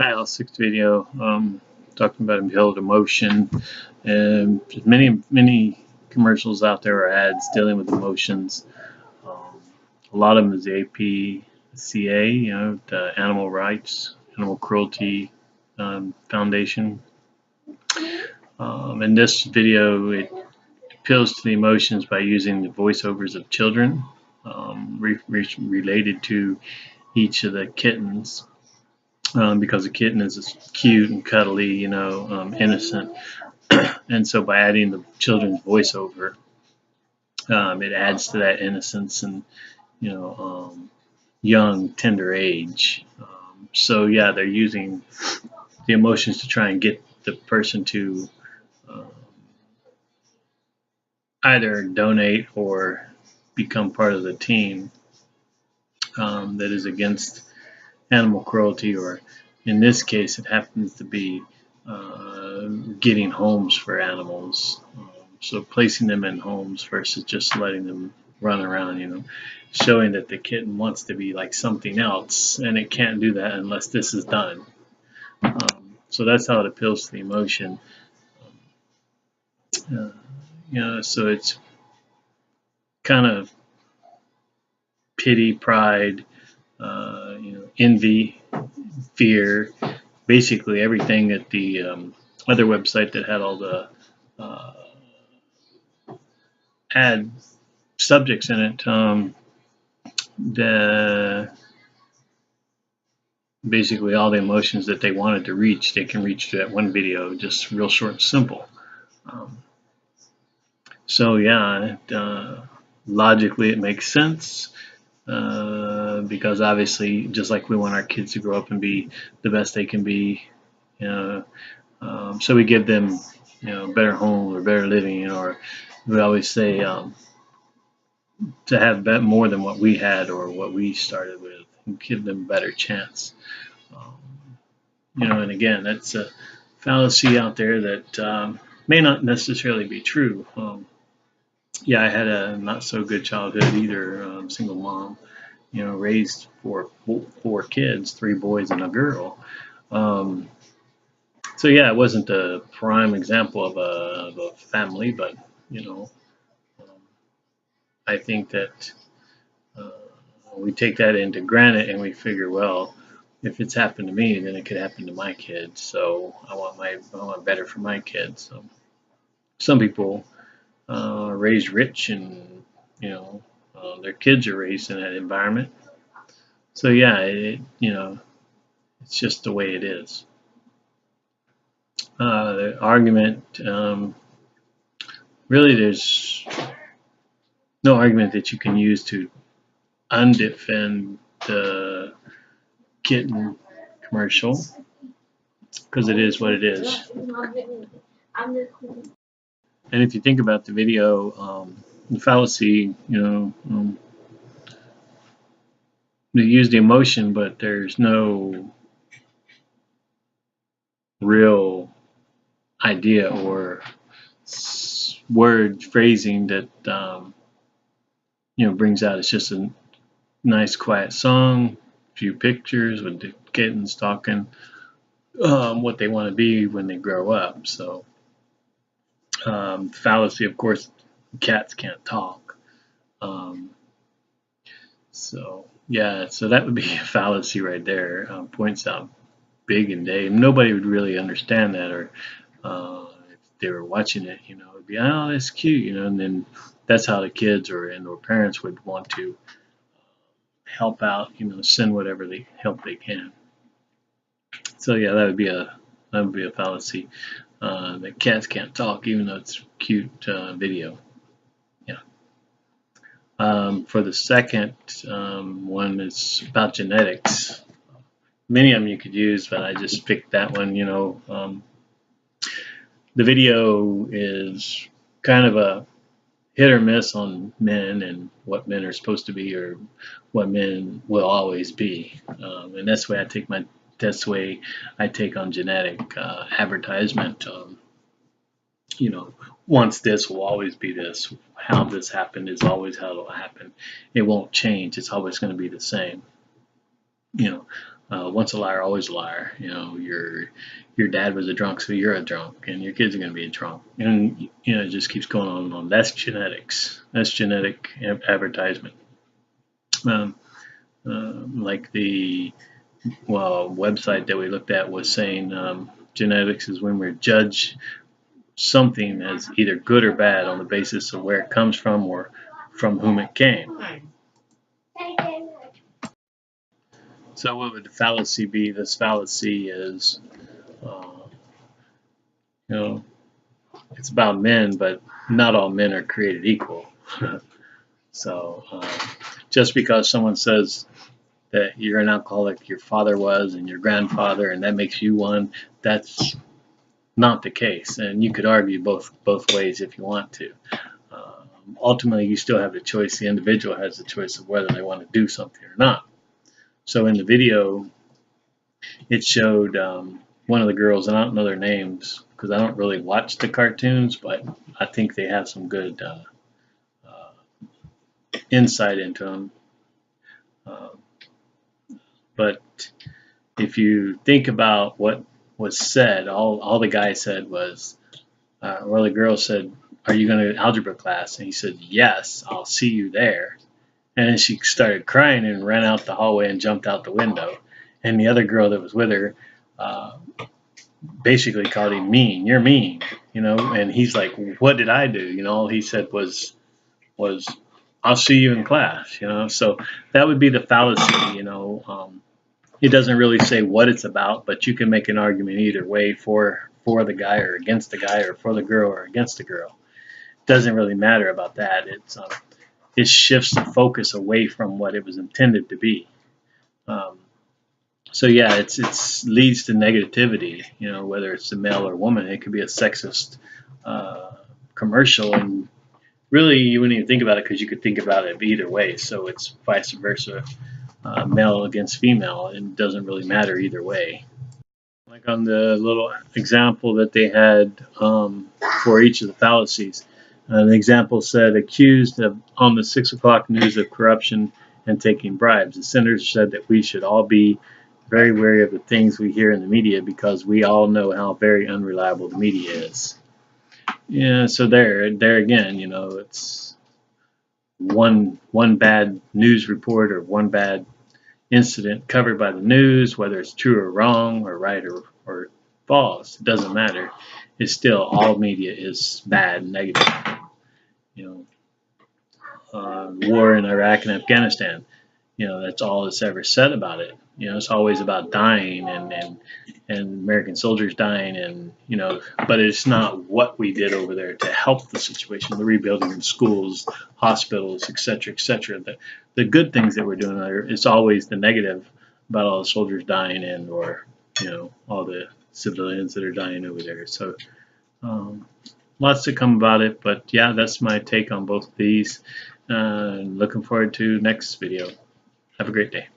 IL-6 video talking about inhaled emotion, and many commercials out there or ads dealing with emotions. A lot of them is the APCA, the Animal Rights, Animal Cruelty Foundation. In this video, it appeals to the emotions by using the voiceovers of children related to each of the kittens. Because a kitten is cute and cuddly, innocent. And so by adding the children's voiceover, it adds to that innocence and, young, tender age. So yeah, they're using the emotions to try and get the person to either donate or become part of the team that is against animal cruelty, or in this case, it happens to be getting homes for animals. So placing them in homes versus just letting them run around, showing that the kitten wants to be like something else, and it can't do that unless this is done. So that's how it appeals to the emotion. So it's kind of pity, pride, envy, fear, basically everything that the other website that had all the ad subjects in it, basically all the emotions that they wanted to reach, they can reach to that one video, just real short and simple. So yeah, logically it makes sense. Because obviously, just like we want our kids to grow up and be the best they can be, so we give them, better home or better living, or we always say to have more than what we had or what we started with, and give them a better chance. And again, that's a fallacy out there that may not necessarily be true. Yeah, I had a not so good childhood either. Single mom. Raised four kids, 3 boys and a girl. So yeah, it wasn't a prime example of a family, but I think that we take that into granted and we figure, well, if it's happened to me, then it could happen to my kids. So I want better for my kids. So some people are raised rich, and their kids are raised in that environment. So yeah, it's just the way it is. The argument, really, there's no argument that you can use to undefend the kitten commercial, because it is what it is. And if you think about the video, the fallacy, they use the emotion, but there's no real idea or word phrasing that brings out. It's just a nice quiet song, a few pictures with the kittens talking what they want to be when they grow up. So fallacy, of course, cats can't talk. So yeah, so that would be a fallacy right there. Points out big and day. Nobody would really understand that, or if they were watching it, it'd be, oh, that's cute, and then that's how the kids or parents would want to help out, send whatever help they can. So yeah, that would be a fallacy. That cats can't talk, even though it's a cute video. Yeah. For the second one, it's about genetics. Many of them you could use, but I just picked that one. The video is kind of a hit or miss on men and what men are supposed to be, or what men will always be, and that's the way I take on genetic advertisement. Once this will always be this. How this happened is always how it'll happen. It won't change. It's always going to be the same. once a liar, always a liar. You know, your dad was a drunk, so you're a drunk, and your kids are going to be a drunk, and you know, it just keeps going on and on. That's genetics. That's genetic advertisement. Um, like the website that we looked at was saying genetics is when we judge something as either good or bad on the basis of where it comes from or from whom it came. So what would the fallacy be? This fallacy is, you know, it's about men, but not all men are created equal. So just because someone says that you're an alcoholic, your father was, and your grandfather, and that makes you one, that's not the case. And you could argue both ways if you want to. Ultimately, you still have the choice. The individual has the choice of whether they want to do something or not. So in the video, it showed one of the girls, and I don't know their names because I don't really watch the cartoons, but I think they have some good insight into them. But if you think about what was said, all the guy said was, well, the girl said, "Are you going to algebra class?" And he said, "Yes, I'll see you there." And then she started crying and ran out the hallway and jumped out the window. And the other girl that was with her basically called him mean. You're mean, you know. And he's like, "What did I do?" You know, all he said was, "I'll see you in class." You know, so that would be the fallacy. You know, it doesn't really say what it's about, but you can make an argument either way for the guy or against the guy, or for the girl or against the girl. It doesn't really matter about that. It shifts the focus away from what it was intended to be. So yeah, it's leads to negativity. You know, whether it's a male or woman, it could be a sexist commercial, and really you wouldn't even think about it because you could think about it either way. So it's vice versa, male against female. It doesn't really matter either way. Like on the little example that they had for each of the fallacies. The example said, accused of on the 6 o'clock news of corruption and taking bribes. The senator said that we should all be very wary of the things we hear in the media because we all know how very unreliable the media is. Yeah, so there again, you know, it's one bad news report or one bad incident covered by the news, whether it's true or wrong or right or false, it doesn't matter. It's still all media is bad and negative. You know, war in Iraq and Afghanistan, you know, that's all that's ever said about it. You know, it's always about dying and American soldiers dying, and you know, but it's not what we did over there to help the situation, the rebuilding of schools, hospitals, etc., etc. The good things that we're doing there, it's always the negative about all the soldiers dying and or you know all the civilians that are dying over there. So lots to come about it, but yeah, that's my take on both of these. Looking forward to next video. Have a great day.